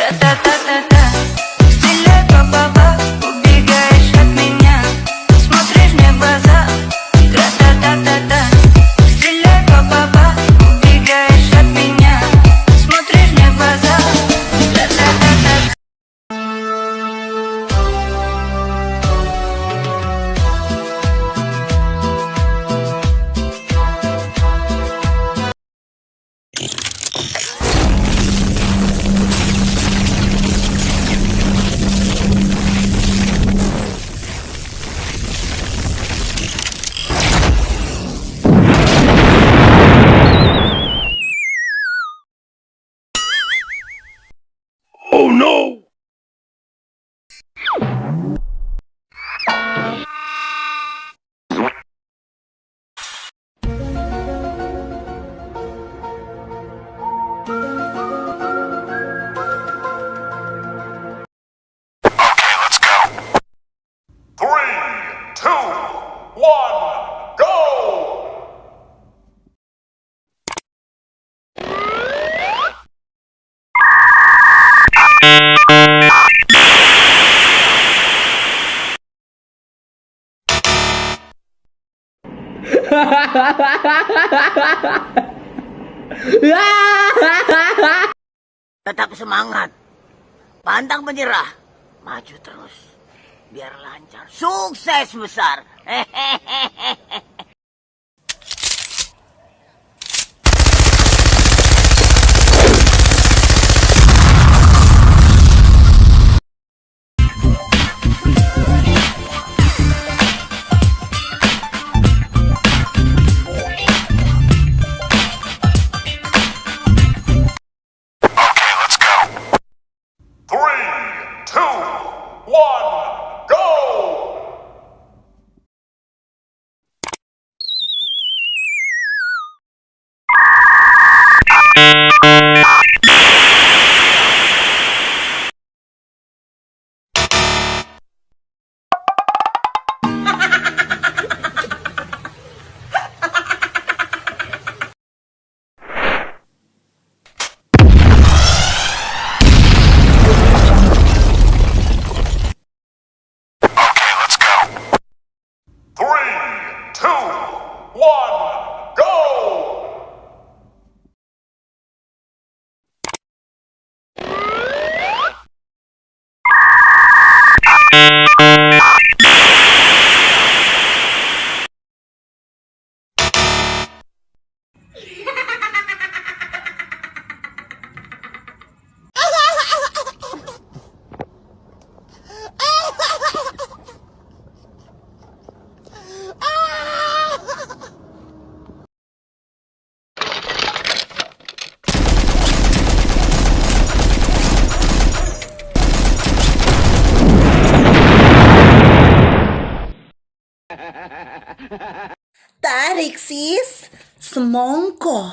Та-та-та-та-та. Стреляй, па-па-па, убегаешь от меня, смотришь мне в глаза. Тра-та-та-та-та. Стреляй, па-па-па, убегаешь от меня, смотришь мне в глаза. Тра-та-та-та. Oh no! Okay, let's go. 3, 2, 1, go! Tetap semangat, pantang menyerah, maju terus, biar lancar, sukses besar. Hehehe. Okay, let's go. 3, 2, 1, go! Okay, let's go. 3, 2, 1, go! Tarik sis, semongko.